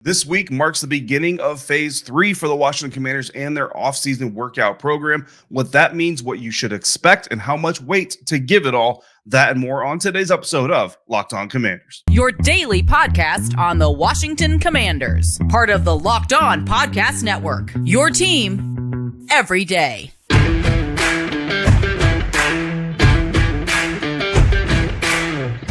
This week marks the beginning of phase 3 for the Washington Commanders and their offseason workout program. What that means, what you should expect, and how much weight to give it all. That and more on today's episode of Locked On Commanders. Your daily podcast on the Washington Commanders. Part of the Locked On Podcast Network. Your team every day.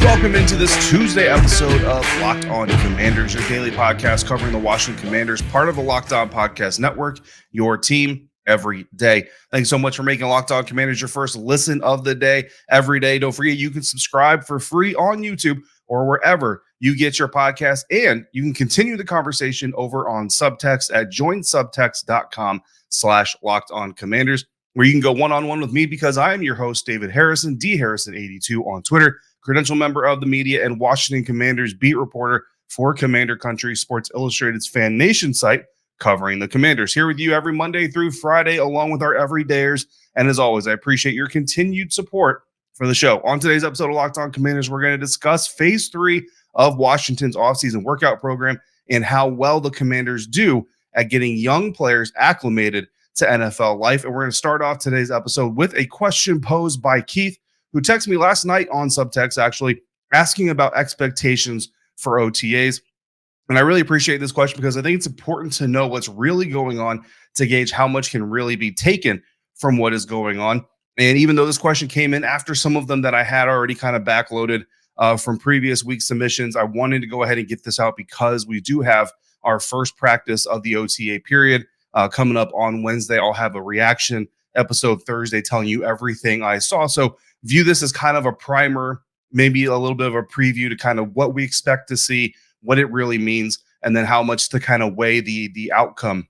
Welcome into this Tuesday episode of Locked On Commanders, your daily podcast covering the Washington Commanders, part of the Locked On Podcast Network, your team every day. Thanks so much for making Locked On Commanders your first listen of the day every day. Don't forget, you can subscribe for free on YouTube or wherever you get your podcast, and you can continue the conversation over on Subtext at joinsubtext.com/LockedOnCommanders, where you can go one-on-one with me because I am your host, David Harrison, DHarrison82 on Twitter, credential member of the media and Washington Commanders beat reporter for Commander Country, Sports Illustrated's FanNation site, covering the Commanders. Here with you every Monday through Friday, along with our everydayers. And as always, I appreciate your continued support for the show. On today's episode of Locked On Commanders, we're going to discuss phase 3 of Washington's offseason workout program and how well the Commanders do at getting young players acclimated to NFL life. And we're going to start off today's episode with a question posed by Keith, who texted me last night on Subtext, actually, asking about expectations for OTAs. And I really appreciate this question because I think it's important to know what's really going on to gauge how much can really be taken from what is going on. And even though this question came in after some of them that I had already kind of backloaded from previous week submissions, I wanted to go ahead and get this out because we do have our first practice of the OTA period coming up on Wednesday. I'll have a reaction episode Thursday telling you everything I saw. So view this as kind of a primer, maybe a little bit of a preview to kind of what we expect to see, what it really means, and then how much to kind of weigh the outcome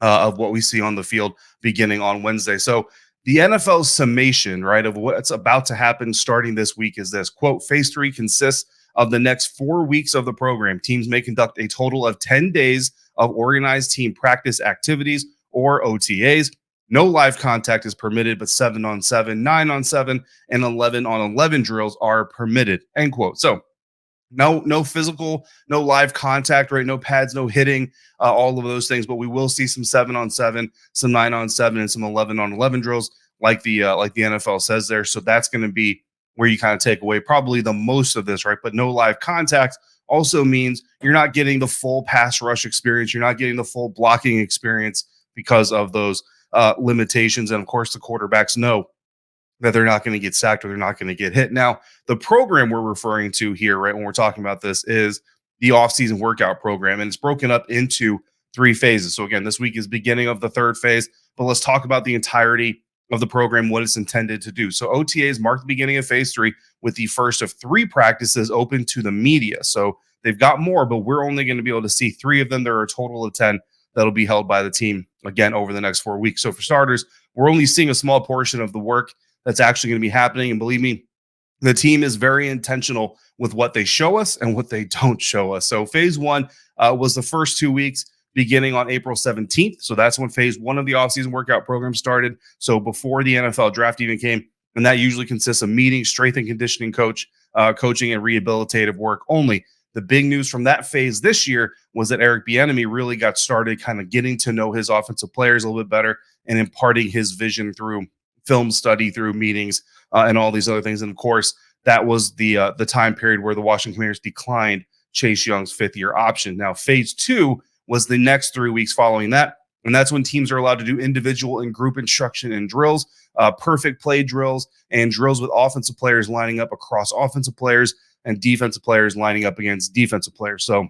of what we see on the field beginning on Wednesday. So the NFL's summation, right, of what's about to happen starting this week is this, quote, phase 3 consists of the next 4 weeks of the program. Teams may conduct a total of 10 days of organized team practice activities or OTAs. No live contact is permitted, but 7-on-7, 9-on-7, and 11-on-11 drills are permitted, end quote. So no physical, no live contact, right? No pads, no hitting, all of those things. But we will see some 7-on-7, some 9-on-7, and some 11-on-11 drills like the NFL says there. So that's going to be where you kind of take away probably the most of this, right? But no live contact also means you're not getting the full pass rush experience. You're not getting the full blocking experience because of those limitations. And of course, the quarterbacks know that they're not going to get sacked or they're not going to get hit. Now, the program we're referring to here, right, when we're talking about this is the offseason workout program, and it's broken up into 3 phases. So again, this week is beginning of the 3rd phase, but let's talk about the entirety of the program, what it's intended to do. So OTAs mark the beginning of phase 3 with the first of 3 practices open to the media. So they've got more, but we're only going to be able to see 3 of them. There are a total of 10 that'll be held by the team again over the next 4 weeks. So for starters, we're only seeing a small portion of the work that's actually going to be happening. And believe me, the team is very intentional with what they show us and what they don't show us. So phase 1 was the first 2 weeks beginning on April 17th. So that's when phase 1 of the offseason workout program started. So before the NFL draft even came, and that usually consists of meetings, strength and conditioning coaching, and rehabilitative work only. The big news from that phase this year was that Eric Bieniemy really got started kind of getting to know his offensive players a little bit better and imparting his vision through film study, through meetings, and all these other things. And of course, that was the time period where the Washington Commanders declined Chase Young's 5th-year option. Now, phase 2 was the next 3 weeks following that, and that's when teams are allowed to do individual and group instruction and drills, perfect play drills, and drills with offensive players lining up across offensive players and defensive players lining up against defensive players. So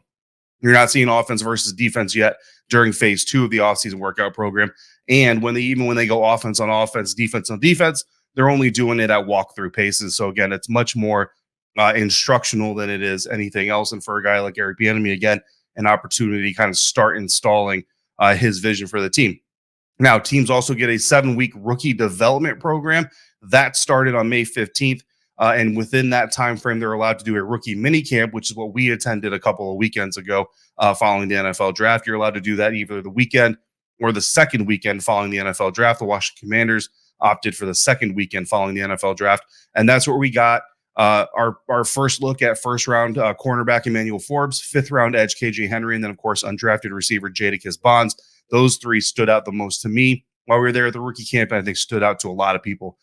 you're not seeing offense versus defense yet during phase 2 of the offseason workout program. And when they go offense on offense, defense on defense, they're only doing it at walkthrough paces. So again, it's much more instructional than it is anything else. And for a guy like Eric Bieniemy, again, an opportunity to kind of start installing his vision for the team. Now, teams also get a 7-week rookie development program that started on May 15th. And within that time frame, they're allowed to do a rookie mini camp, which is what we attended a couple of weekends ago following the NFL draft. You're allowed to do that either the weekend or the second weekend following the NFL draft. The Washington Commanders opted for the second weekend following the NFL draft. And that's what we got Our first look at first round cornerback Emmanuel Forbes, fifth round edge KJ Henry, and then of course undrafted receiver Jadakiss Bonds. Those three stood out the most to me while we were there at the rookie camp, and I think stood out to a lot of people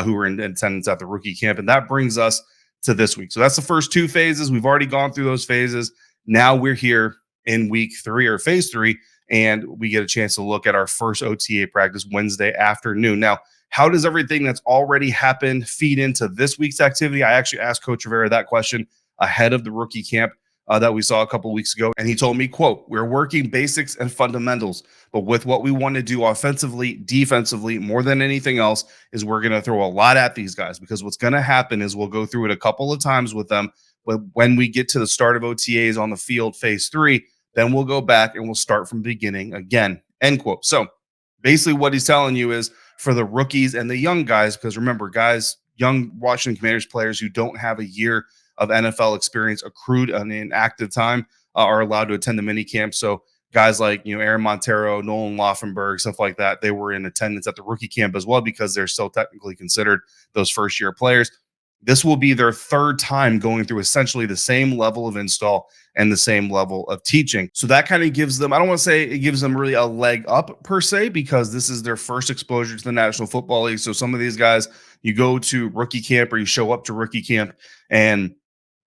who were in attendance at the rookie camp. And that brings us to this week. So that's the first two phases. We've already gone through those phases. Now we're here in week 3 or phase 3, and we get a chance to look at our first OTA practice Wednesday afternoon. Now, how does everything that's already happened feed into this week's activity? I actually asked Coach Rivera that question ahead of the rookie camp that we saw a couple of weeks ago. And he told me, quote, "We're working basics and fundamentals, but with what we want to do offensively, defensively, more than anything else, is we're going to throw a lot at these guys, because what's going to happen is we'll go through it a couple of times with them. But when we get to the start of OTAs on the field, phase 3, then we'll go back and we'll start from the beginning again," end quote. So basically what he's telling you is for the rookies and the young guys, because remember, guys, young Washington Commanders players who don't have a year of NFL experience accrued on an active time are allowed to attend the mini camp. So guys like, Aaron Montero, Nolan Laufenberg, stuff like that, they were in attendance at the rookie camp as well, because they're still technically considered those first year players. This will be their third time going through essentially the same level of install and the same level of teaching. So that kind of gives them, I don't want to say it gives them really a leg up per se, because this is their first exposure to the National Football League. So some of these guys, you go to rookie camp or you show up to rookie camp and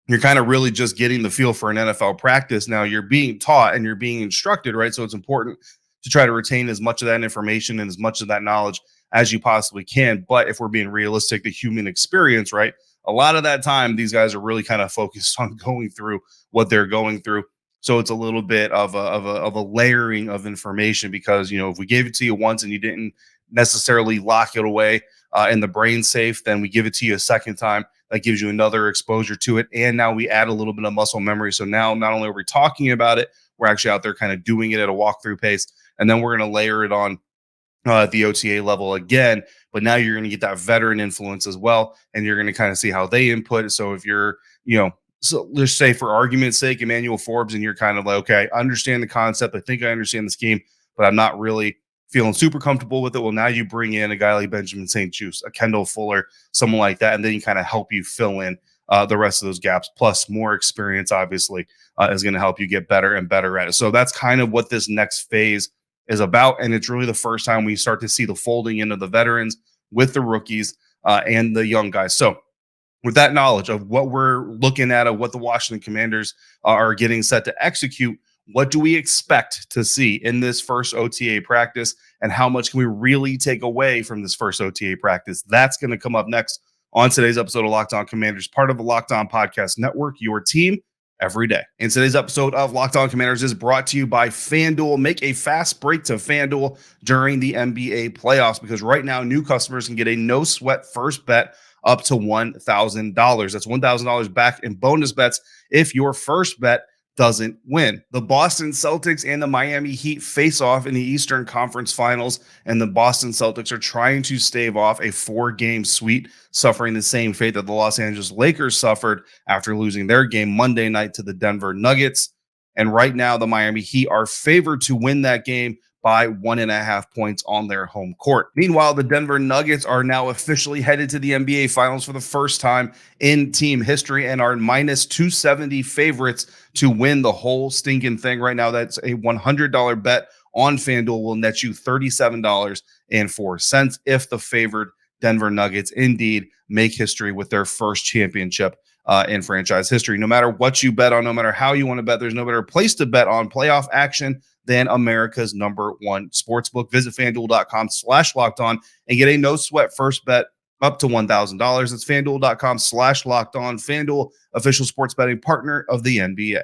you're kind of really just getting the feel for an NFL practice. Now you're being taught and you're being instructed, right? So it's important to try to retain as much of that information and as much of that knowledge as you possibly can. But if we're being realistic, the human experience, right? A lot of that time, these guys are really kind of focused on going through what they're going through. So it's a little bit of a layering of information, because, if we gave it to you once and you didn't necessarily lock it away in the brain safe, then we give it to you a second time. That gives you another exposure to it. And now we add a little bit of muscle memory. So now not only are we talking about it, we're actually out there kind of doing it at a walkthrough pace. And then we're going to layer it on at the OTA level again. But now you're going to get that veteran influence as well. And you're going to kind of see how they input. So if you're, so let's say for argument's sake, Emmanuel Forbes, and you're kind of like, okay, I understand the concept. I think I understand the scheme, but I'm not really feeling super comfortable with it. Well, now you bring in a guy like Benjamin St-Juste, a Kendall Fuller, someone like that, and then you kind of help you fill in the rest of those gaps. Plus, more experience, obviously, is going to help you get better and better at it. So that's kind of what this next phase is about, and it's really the first time we start to see the folding into the veterans with the rookies and the young guys. So with that knowledge of what we're looking at, of what the Washington Commanders are getting set to execute, what do we expect to see in this first OTA practice, and how much can we really take away from this first OTA practice? That's going to come up next on today's episode of Locked On Commanders, part of the Locked On Podcast Network, your team every day. And today's episode of Locked On Commanders is brought to you by FanDuel. Make a fast break to FanDuel during the NBA playoffs, because right now new customers can get a no sweat first bet up to $1,000. That's $1,000 back in bonus bets if your first bet doesn't win. The Boston Celtics and the Miami Heat face off in the Eastern Conference Finals, and the Boston Celtics are trying to stave off a 4-game sweep, suffering the same fate that the Los Angeles Lakers suffered after losing their game Monday night to the Denver Nuggets. And right now, the Miami Heat are favored to win that game by 1.5 points on their home court. Meanwhile, the Denver Nuggets are now officially headed to the NBA Finals for the first time in team history and are minus 270 favorites to win the whole stinking thing. Right now, that's a $100 bet on FanDuel will net you $37.04 if the favored Denver Nuggets indeed make history with their first championship in franchise history. No matter what you bet on, no matter how you want to bet, there's no better place to bet on playoff action than America's #1 sportsbook. Visit FanDuel.com/lockedon and get a no sweat first bet up to $1,000. That's FanDuel.com/lockedon. FanDuel, official sports betting partner of the NBA.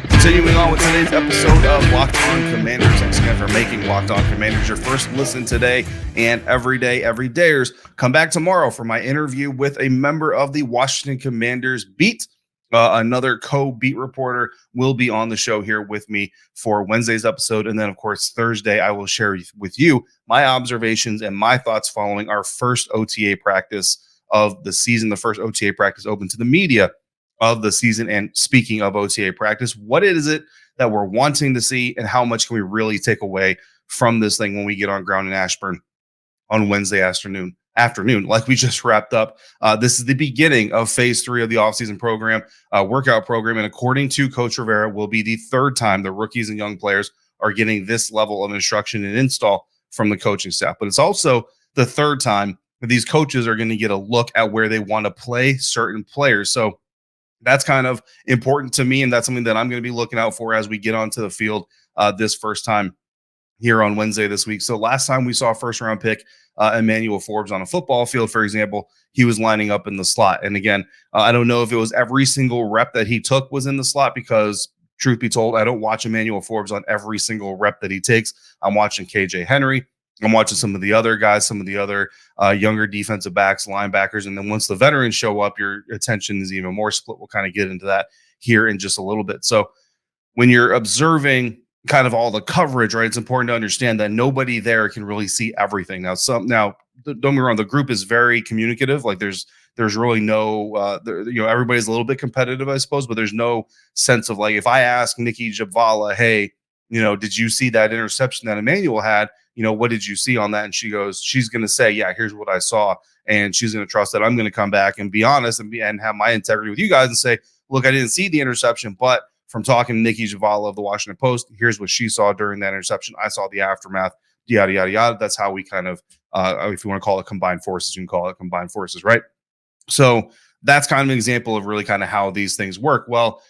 Continuing on with today's episode of Locked On Commanders. Thanks again for making Locked On Commanders your first listen today and every day, everydayers. Come back tomorrow for my interview with a member of the Washington Commanders beat. Another co-beat reporter will be on the show here with me for Wednesday's episode. And then, of course, Thursday, I will share with you my observations and my thoughts following our first OTA practice of the season, the first OTA practice open to the media of the season. And speaking of OTA practice, what is it that we're wanting to see, and how much can we really take away from this thing when we get on ground in Ashburn on Wednesday afternoon. Like we just wrapped up. This is the beginning of phase 3 of the offseason program, workout program. And according to Coach Rivera, will be the third time the rookies and young players are getting this level of instruction and install from the coaching staff. But it's also the third time that these coaches are going to get a look at where they want to play certain players. So that's kind of important to me. And that's something that I'm going to be looking out for as we get onto the field this first time here on Wednesday this week. So last time we saw a first round pick, Emmanuel Forbes on a football field, for example, he was lining up in the slot. And again, I don't know if it was every single rep that he took was in the slot, because truth be told, I don't watch Emmanuel Forbes on every single rep that he takes. I'm watching KJ Henry. I'm watching some of the other guys, some of the other younger defensive backs, linebackers. And then once the veterans show up, your attention is even more split. We'll kind of get into that here in just a little bit. So when you're observing kind of all the coverage, right, it's important to understand that nobody there can really see everything. Now, don't get me wrong, the group is very communicative. Like there's really no, everybody's a little bit competitive, I suppose, but there's no sense of like, if I ask Nikki Jabvala, hey, did you see that interception that Emmanuel had? What did you see on that? And she's going to say, yeah, here's what I saw. And she's going to trust that I'm going to come back and be honest and have my integrity with you guys and say, look, I didn't see the interception, but from talking to Nikki Jabvala of the Washington Post, here's what she saw during that interception. I saw the aftermath, yada, yada, yada. That's how we kind of, if you want to call it combined forces, you can call it combined forces, right? So that's kind of an example of really kind of how these things work. Well,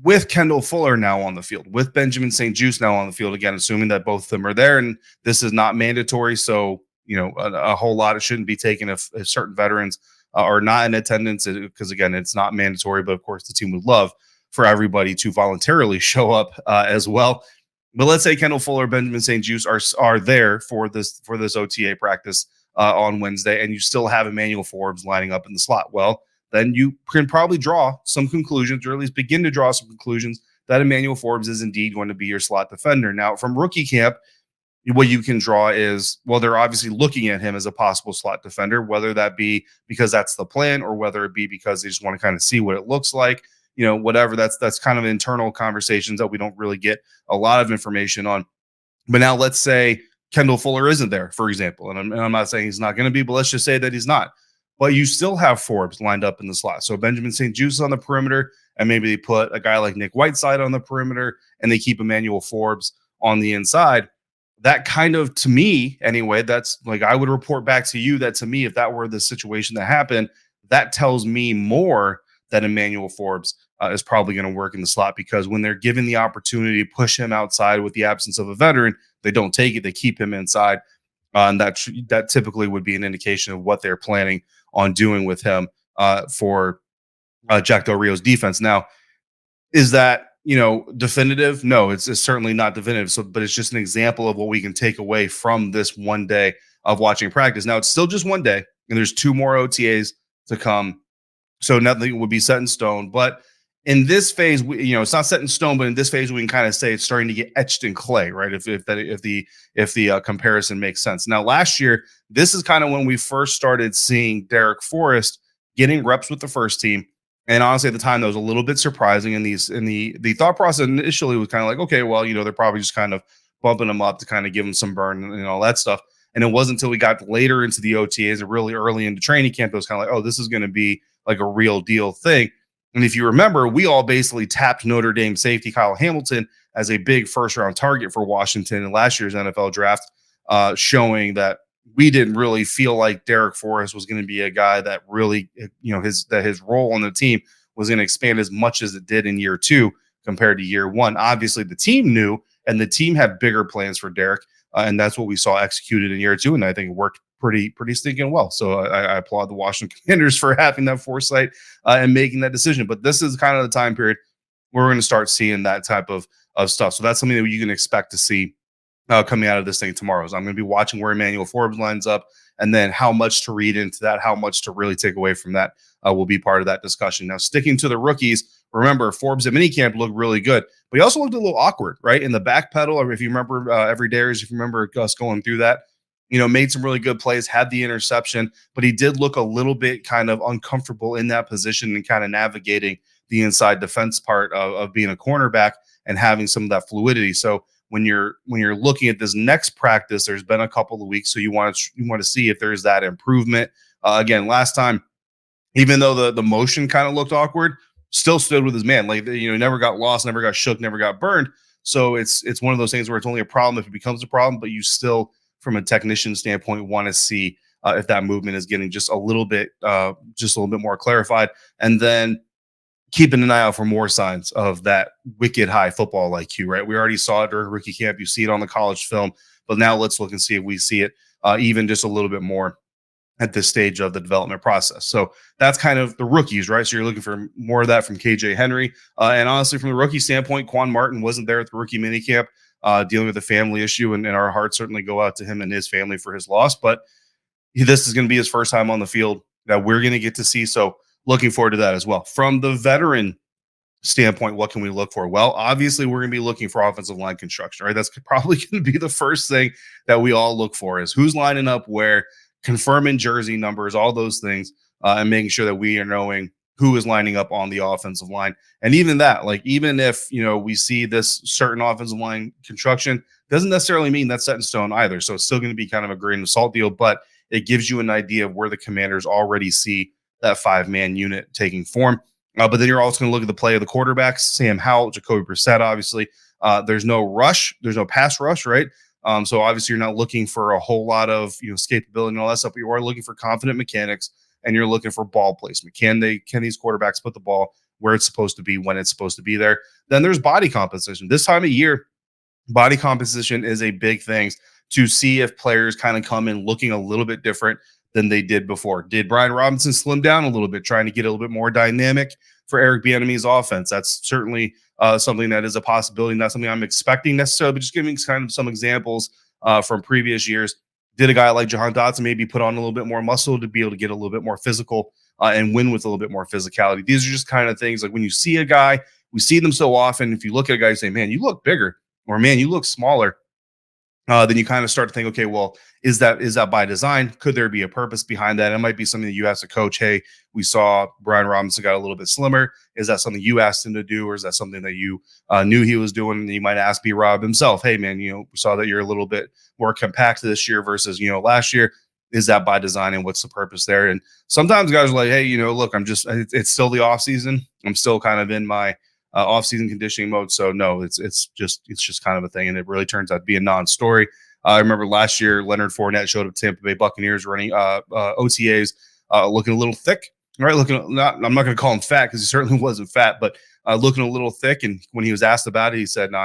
with Kendall Fuller now on the field, with Benjamin St-Juste now on the field, again, assuming that both of them are there, and this is not mandatory, so a whole lot it shouldn't be taken if certain veterans are not in attendance, because again, it's not mandatory, but of course the team would love for everybody to voluntarily show up as well. But let's say Kendall Fuller, Benjamin St-Juste are there for this OTA practice on Wednesday, and you still have Emmanuel Forbes lining up in the slot. Well, then you can probably draw some conclusions, or at least begin to draw some conclusions, that Emmanuel Forbes is indeed going to be your slot defender. Now, from rookie camp, what you can draw is, well, they're obviously looking at him as a possible slot defender, whether that be because that's the plan or whether it be because they just want to kind of see what it looks like. Whatever, that's kind of internal conversations that we don't really get a lot of information on. But now let's say Kendall Fuller isn't there, for example, and I'm not saying he's not going to be, but let's just say that he's not. But you still have Forbes lined up in the slot. So Benjamin St-Juste on the perimeter, and maybe they put a guy like Nick Whiteside on the perimeter, and they keep Emmanuel Forbes on the inside. That kind of, to me anyway, that's like, I would report back to you that, to me, if that were the situation that happened, that tells me more that Emmanuel Forbes is probably going to work in the slot, because when they're given the opportunity to push him outside with the absence of a veteran, they don't take it. They keep him inside. And that typically would be an indication of what they're planning on doing with him for Jack Del Rio's defense. Now, is that definitive? No, it's certainly not definitive. So, but it's just an example of what we can take away from this one day of watching practice. Now, it's still just one day, and there's 2 more OTAs to come. So nothing would be set in stone. But in this phase, it's not set in stone, but in this phase, we can kind of say it's starting to get etched in clay, right? If the comparison makes sense. Now, last year, this is kind of when we first started seeing Derek Forrest getting reps with the first team. And honestly, at the time, that was a little bit surprising. And the thought process initially was kind of like, okay, well, they're probably just kind of bumping him up to kind of give him some burn and all that stuff. And it wasn't until we got later into the OTAs and really early into training camp, it was kind of like, oh, this is going to be like a real deal thing. And if you remember, we all basically tapped Notre Dame safety Kyle Hamilton as a big first-round target for Washington in last year's NFL draft, showing that we didn't really feel like Derek Forrest was going to be a guy that really, his role on the team was going to expand as much as it did in year 2 compared to year 1. Obviously, the team knew, and the team had bigger plans for Derek, and that's what we saw executed in year 2, and I think it worked pretty stinking well. So I applaud the Washington Commanders for having that foresight and making that decision. But this is kind of the time period where we're going to start seeing that type of stuff. So that's something that you can expect to see coming out of this thing tomorrow. So I'm going to be watching where Emmanuel Forbes lines up, and then how much to read into that, how much to really take away from that will be part of that discussion. Now, sticking to the rookies, remember, Forbes at minicamp looked really good, but he also looked a little awkward, right? In the back pedal, or if you remember every day, if you remember us going through that, made some really good plays, had the interception, but he did look a little bit kind of uncomfortable in that position and kind of navigating the inside defense part of being a cornerback and having some of that fluidity. So when you're looking at this next practice, there's been a couple of weeks, so you want to see if there's that improvement. Again, last time, even though the motion kind of looked awkward, still stood with his man. Like, never got lost, never got shook, never got burned. So it's one of those things where it's only a problem if it becomes a problem, but you still, from a technician standpoint, want to see if that movement is getting just a little bit more clarified, and then keeping an eye out for more signs of that wicked high football IQ. Right, we already saw it during rookie camp. You see it on the college film, but now let's look and see if we see it even just a little bit more at this stage of the development process. So that's kind of the rookies, right? So you're looking for more of that from KJ Henry. And honestly, from the rookie standpoint, Quan Martin wasn't there at the rookie minicamp dealing with a family issue, and our hearts certainly go out to him and his family for his loss. But this is going to be his first time on the field that we're going to get to see. So looking forward to that as well. From the veteran standpoint, what can we look for? Well, obviously, we're going to be looking for offensive line construction, right? That's probably going to be the first thing that we all look for, is who's lining up where, confirming jersey numbers, all those things, and making sure that we are knowing who is lining up on the offensive line. And even that, like, even if, we see this certain offensive line construction, doesn't necessarily mean that's set in stone either. So it's still going to be kind of a grain of salt deal, but it gives you an idea of where the Commanders already see that 5-man unit taking form. But then you're also going to look at the play of the quarterbacks, Sam Howell, Jacoby Brissett, obviously. There's no rush. There's no pass rush, right? So obviously you're not looking for a whole lot of escapability and all that stuff, but you are looking for confident mechanics, and you're looking for ball placement. Can these quarterbacks put the ball where it's supposed to be, when it's supposed to be there? Then there's body composition. This time of year, body composition is a big thing to see if players kind of come in looking a little bit different than they did before. Did Brian Robinson slim down a little bit, trying to get a little bit more dynamic for Eric Bieniemy's offense? That's certainly something that is a possibility, not something I'm expecting necessarily, but just giving kind of some examples from previous years. Did a guy like Jahan Dotson maybe put on a little bit more muscle to be able to get a little bit more physical and win with a little bit more physicality? These are just kind of things like when you see a guy, we see them so often. If you look at a guy and say, man, you look bigger, or man, you look smaller, then you kind of start to think, okay, well, is that by design? Could there be a purpose behind that? It might be something that you ask a coach, hey, we saw Brian Robinson got a little bit slimmer. Is that something you asked him to do, or is that something that you knew he was doing? And you might ask B-Rob himself, hey, man, we saw that you're a little bit more compact this year versus, last year. Is that by design, and what's the purpose there? And sometimes guys are like, hey, look, it's still the off season. I'm still kind of in my off-season conditioning mode. So no, it's just kind of a thing, and it really turns out to be a non-story. I remember last year, Leonard Fournette showed up to Tampa Bay Buccaneers running OTAs, looking a little thick, right? I'm not going to call him fat, because he certainly wasn't fat, but looking a little thick. And when he was asked about it, he said, "No,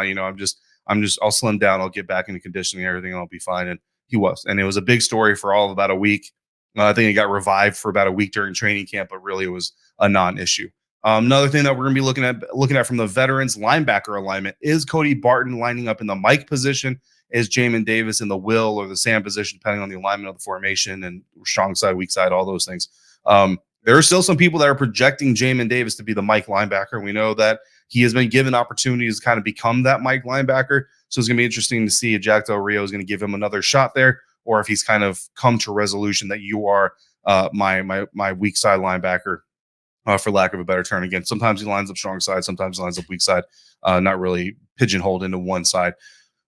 I'll slim down. I'll get back into conditioning and everything, and I'll be fine." And he was, and it was a big story for all of about a week. I think he got revived for about a week during training camp, but really it was a non-issue. Another thing that we're going to be looking at from the veterans linebacker alignment is Cody Barton lining up in the Mike position. Is Jamin Davis in the Will or the Sam position, depending on the alignment of the formation and strong side, weak side, all those things. There are still some people that are projecting Jamin Davis to be the Mike linebacker. We know that he has been given opportunities to kind of become that Mike linebacker. So it's going to be interesting to see if Jack Del Rio is going to give him another shot there, or if he's kind of come to resolution that you are my weak side linebacker. For lack of a better term. Again, sometimes he lines up strong side, sometimes he lines up weak side, not really pigeonholed into one side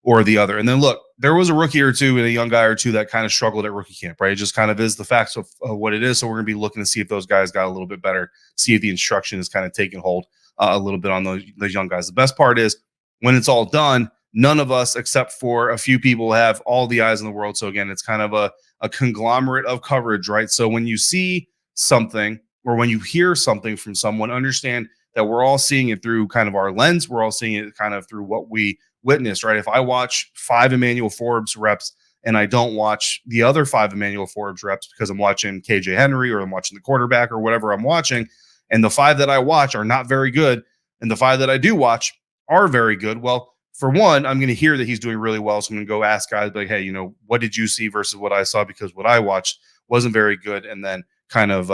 or the other. And then look, there was a rookie or two and a young guy or two that kind of struggled at rookie camp, right? It just kind of is the facts of what it is. So we're going to be looking to see if those guys got a little bit better, see if the instruction is kind of taking hold a little bit on those young guys. The best part is when it's all done, none of us, except for a few people, have all the eyes in the world. So again, it's kind of a conglomerate of coverage, right? So when you see something, or when you hear something from someone, understand that we're all seeing it through kind of our lens. We're all seeing it kind of through what we witnessed, right? If I watch 5 Emmanuel Forbes reps and I don't watch the other 5 Emmanuel Forbes reps because I'm watching KJ Henry or I'm watching the quarterback or whatever I'm watching, and the 5 that I watch are not very good, and the 5 that I do watch are very good, well, for one, I'm going to hear that he's doing really well. So I'm going to go ask guys like, hey, what did you see versus what I saw? Because what I watched wasn't very good. And then kind of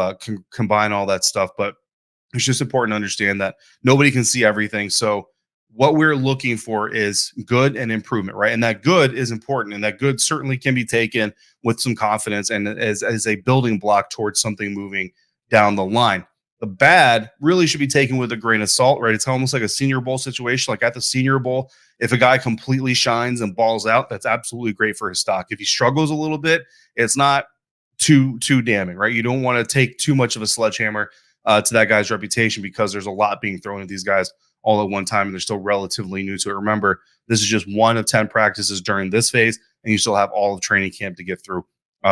combine all that stuff. But it's just important to understand that nobody can see everything. So what we're looking for is good and improvement, right? And that good is important, and that good certainly can be taken with some confidence and as a building block towards something moving down the line. The bad really should be taken with a grain of salt, right? It's almost like a Senior Bowl situation. Like at the Senior Bowl, if a guy completely shines and balls out, that's absolutely great for his stock. If he struggles a little bit, it's not too damning, right? You don't want to take too much of a sledgehammer to that guy's reputation because there's a lot being thrown at these guys all at one time, and they're still relatively new to it. Remember, this is just 1 of 10 practices during this phase, and you still have all of training camp to get through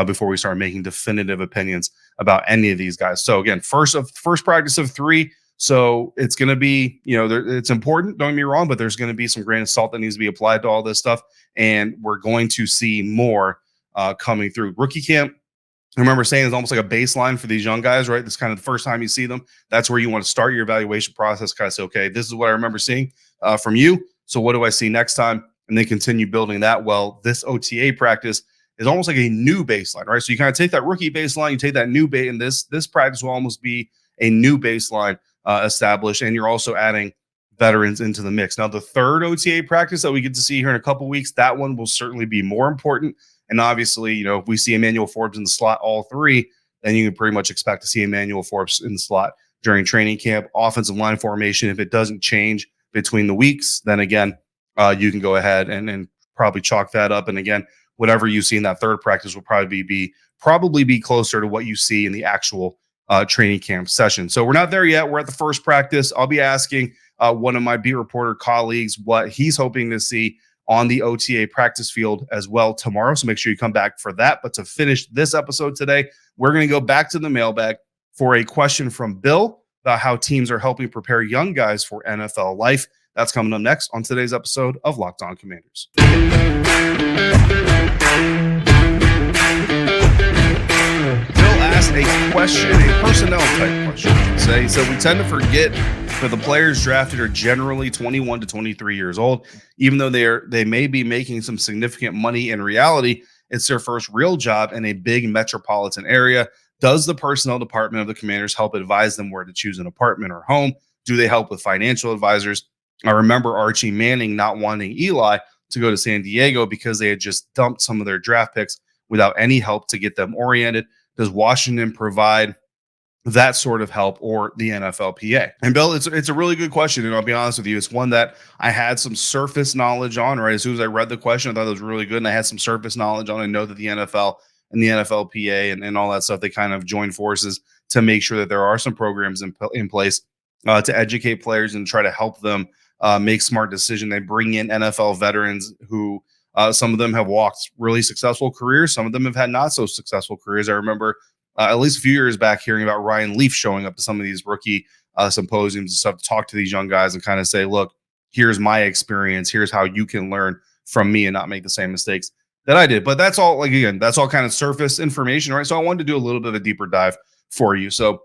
before we start making definitive opinions about any of these guys. So again, first practice of 3. So it's going to be, it's important, don't get me wrong, but there's going to be some grain of salt that needs to be applied to all this stuff. And we're going to see more coming through. Rookie camp, I remember saying, it's almost like a baseline for these young guys, right? This is kind of the first time you see them. That's where you want to start your evaluation process. Kind of say, okay, this is what I remember seeing from you. So what do I see next time? And then continue building that. Well, this OTA practice is almost like a new baseline, right? So you kind of take that rookie baseline, you take that new base, and this practice will almost be a new baseline established, and you're also adding veterans into the mix. Now, the third OTA practice that we get to see here in a couple weeks, that one will certainly be more important. And obviously, if we see Emmanuel Forbes in the slot all 3, then you can pretty much expect to see Emmanuel Forbes in the slot during training camp. Offensive line formation, if it doesn't change between the weeks, then again, you can go ahead and probably chalk that up. And again, whatever you see in that third practice will probably be closer to what you see in the actual training camp session. So we're not there yet. We're at the first practice. I'll be asking one of my beat reporter colleagues what he's hoping to see on the OTA practice field as well tomorrow. So make sure you come back for that. But to finish this episode today, we're going to go back to the mailbag for a question from Bill about how teams are helping prepare young guys for NFL life. That's coming up next on today's episode of Locked On Commanders. A question, a personnel type question, I should say. So we tend to forget that the players drafted are generally 21 to 23 years old. Even though they may be making some significant money, in reality, it's their first real job in a big metropolitan area. Does the personnel department of the Commanders help advise them where to choose an apartment or home? Do they help with financial advisors? I remember Archie Manning not wanting Eli to go to San Diego because they had just dumped some of their draft picks without any help to get them oriented. Does Washington provide that sort of help, or the NFLPA? And Bill, it's a really good question, and I'll be honest with you, it's one that I had some surface knowledge on, right? As soon as I read the question, I thought it was really good, and I had some surface knowledge on. I know that the NFL and the NFLPA and all that stuff, they kind of join forces to make sure that there are some programs in place to educate players and try to help them make smart decisions. They bring in NFL veterans who some of them have walked really successful careers. Some of them have had not so successful careers. I remember at least a few years back hearing about Ryan Leaf showing up to some of these rookie symposiums and stuff to talk to these young guys and kind of say, look, here's my experience. Here's how you can learn from me and not make the same mistakes that I did. But that's all, like, again, that's all kind of surface information, right? So I wanted to do a little bit of a deeper dive for you. So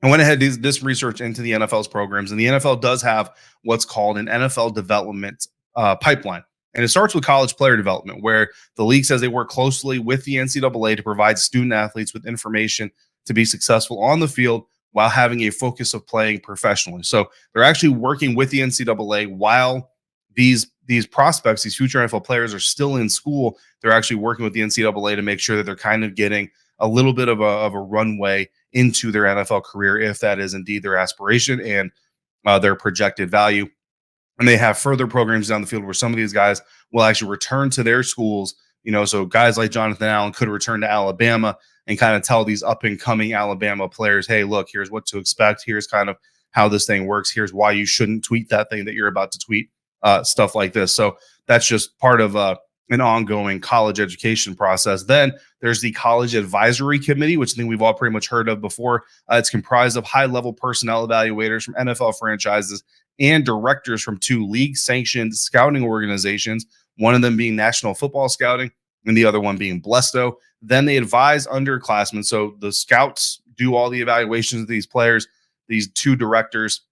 I went ahead and did this research into the NFL's programs, and the NFL does have what's called an NFL development pipeline. And it starts with college player development, where the league says they work closely with the NCAA to provide student athletes with information to be successful on the field while having a focus of playing professionally. So they're actually working with the NCAA while these prospects, these future NFL players, are still in school. They're actually working with the NCAA to make sure that they're kind of getting a little bit of a runway into their NFL career, if that is indeed their aspiration and their projected value. And they have further programs down the field where some of these guys will actually return to their schools. So guys like Jonathan Allen could return to Alabama and kind of tell these up and coming Alabama players, hey, look, here's what to expect. Here's kind of how this thing works. Here's why you shouldn't tweet that thing that you're about to tweet, stuff like this. So that's just part of an ongoing college education process. Then there's the College Advisory Committee, which I think we've all pretty much heard of before. It's comprised of high-level personnel evaluators from NFL franchises and directors from 2 league-sanctioned scouting organizations, one of them being National Football Scouting and the other one being Blesto. Then they advise underclassmen. So the scouts do all the evaluations of these players. These 2 directors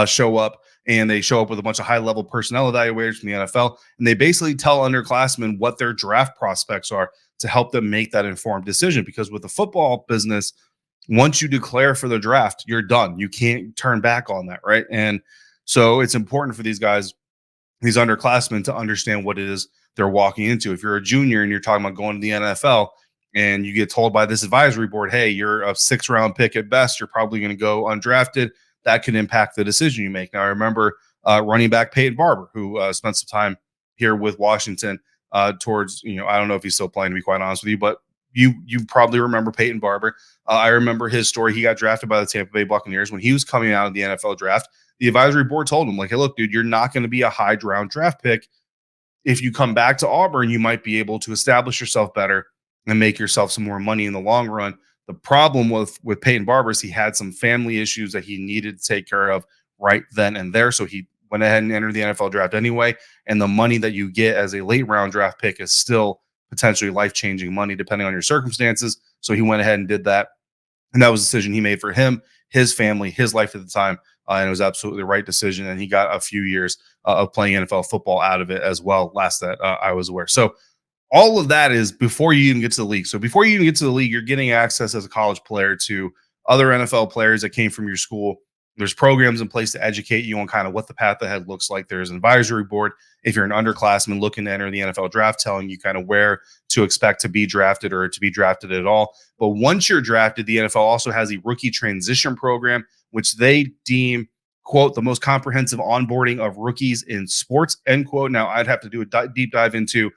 show up, and they show up with a bunch of high-level personnel evaluators from the NFL, and they basically tell underclassmen what their draft prospects are to help them make that informed decision. Because with the football business, once you declare for the draft, you're done. You can't turn back on that, right? And so it's important for these guys, these underclassmen, to understand what it is they're walking into. If you're a junior and you're talking about going to the NFL and you get told by this advisory board, hey, you're a 6th-round pick at best, you're probably going to go undrafted, that can impact the decision you make. Now, I remember running back Peyton Barber, who spent some time here with Washington towards, I don't know if he's still playing, to be quite honest with you, but you probably remember Peyton Barber. I remember his story. He got drafted by the Tampa Bay Buccaneers. When he was coming out of the NFL draft, the advisory board told him, like, hey, look, dude, you're not going to be a high-round draft pick. If you come back to Auburn, you might be able to establish yourself better and make yourself some more money in the long run. The problem with Peyton Barber is he had some family issues that he needed to take care of right then and there. So he went ahead and entered the NFL draft anyway. And the money that you get as a late round draft pick is still potentially life-changing money depending on your circumstances. So he went ahead and did that. And that was a decision he made for him, his family, his life at the time. And it was absolutely the right decision. And he got a few years of playing NFL football out of it as well, last that I was aware. So all of that is before you even get to the league. So before you even get to the league, you're getting access as a college player to other NFL players that came from your school. There's programs in place to educate you on kind of what the path ahead looks like. There's an advisory board if you're an underclassman looking to enter the NFL draft, telling you kind of where to expect to be drafted or to be drafted at all. But once you're drafted, the NFL also has a rookie transition program, which they deem, quote, the most comprehensive onboarding of rookies in sports, end quote. Now, I'd have to do a deep dive into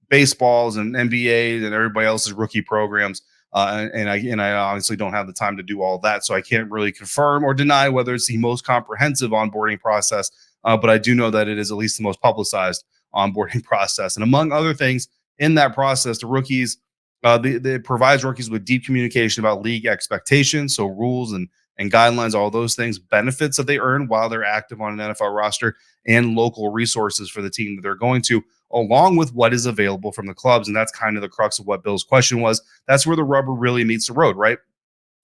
baseballs and NBA and everybody else's rookie programs. And I honestly don't have the time to do all that. So I can't really confirm or deny whether it's the most comprehensive onboarding process. But I do know that it is at least the most publicized onboarding process. And among other things in that process, the rookies, it provides rookies with deep communication about league expectations. So rules and guidelines, all those things, benefits that they earn while they're active on an NFL roster, and local resources for the team that they're going to, along with what is available from the clubs. And that's kind of the crux of what Bill's question was. That's where the rubber really meets the road, right?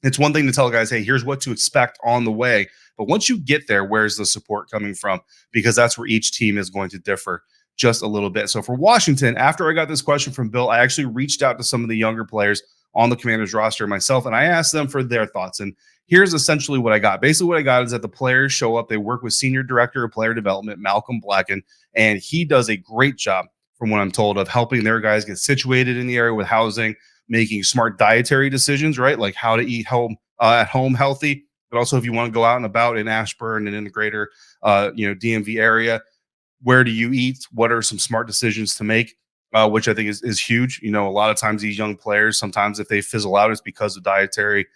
It's one thing to tell guys, hey, here's what to expect on the way. But once you get there, where's the support coming from? Because that's where each team is going to differ just a little bit. So for Washington, after I got this question from Bill, I actually reached out to some of the younger players on the Commanders roster myself, and I asked them for their thoughts. And here's essentially what I got. Basically, what I got is that the players show up. They work with Senior Director of Player Development, Malcolm Blacken, and he does a great job, from what I'm told, of helping their guys get situated in the area with housing, making smart dietary decisions, right? Like how to eat at home healthy, but also if you want to go out and about in Ashburn and in the greater, DMV area, where do you eat? What are some smart decisions to make? Which I think is huge. A lot of times these young players, sometimes if they fizzle out, it's because of dietary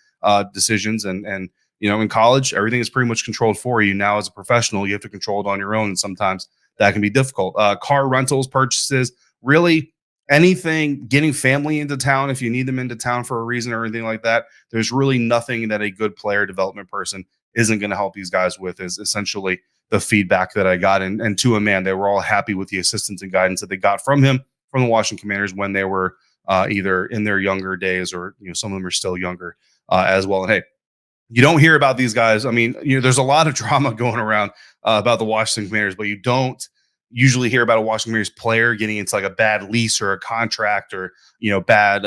decisions. And in college, everything is pretty much controlled for you. Now, as a professional, you have to control it on your own. And sometimes that can be difficult. Car rentals, purchases, really anything, getting family into town if you need them into town for a reason or anything like that. There's really nothing that a good player development person isn't going to help these guys with, is essentially the feedback that I got. And to a man, they were all happy with the assistance and guidance that they got from him, from the Washington Commanders, when they were either in their younger days or some of them are still younger as well. And hey, you don't hear about these guys. I mean, there's a lot of drama going around about the Washington Commanders, but you don't usually hear about a Washington Commanders player getting into like a bad lease or a contract or bad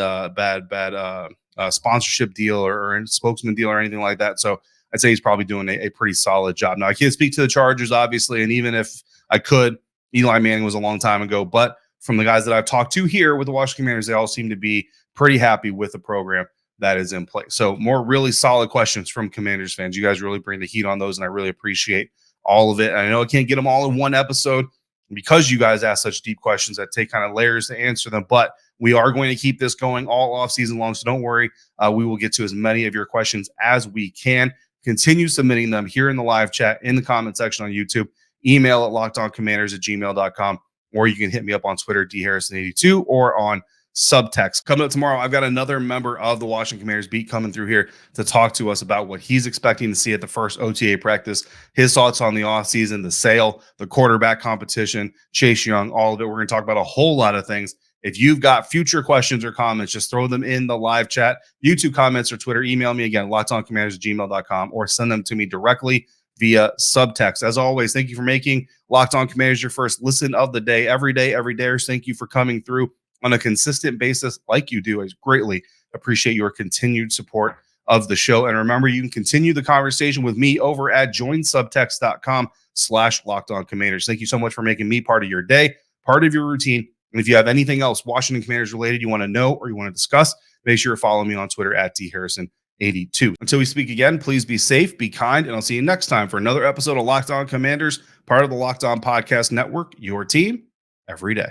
sponsorship deal or a spokesman deal or anything like that. So I'd say he's probably doing a pretty solid job. Now, I can't speak to the Chargers, obviously, and even if I could, Eli Manning was a long time ago. But from the guys that I've talked to here with the Washington Commanders, they all seem to be pretty happy with the program that is in place. So more really solid questions from Commanders fans. You guys really bring the heat on those, and I really appreciate all of it. And I know I can't get them all in one episode because you guys ask such deep questions that take kind of layers to answer them. But we are going to keep this going all off season long, so don't worry. We will get to as many of your questions as we can. Continue submitting them here in the live chat, in the comment section on YouTube, email at lockedoncommanders@gmail.com, or you can hit me up on Twitter, dharrison82, or on Subtext. Coming up tomorrow, I've got another member of the Washington Commanders beat coming through here to talk to us about what he's expecting to see at the first OTA practice, his thoughts on the offseason, the sale, the quarterback competition, Chase Young, all of it. We're going to talk about a whole lot of things. If you've got future questions or comments, just throw them in the live chat, YouTube comments, or Twitter. Email me again, lockedoncommanders@gmail.com, or send them to me directly via Subtext. As always, thank you for making Locked On Commanders your first listen of the day. Every day, thank you for coming through on a consistent basis like you do. I greatly appreciate your continued support of the show. And remember, you can continue the conversation with me over at joinsubtext.com/LockedOnCommanders. Thank you so much for making me part of your day, part of your routine. And if you have anything else Washington Commanders related you want to know or you want to discuss, make sure to follow me on Twitter at dharrison82. Until we speak again, please be safe, be kind, and I'll see you next time for another episode of Locked On Commanders, part of the Locked On Podcast Network, your team every day.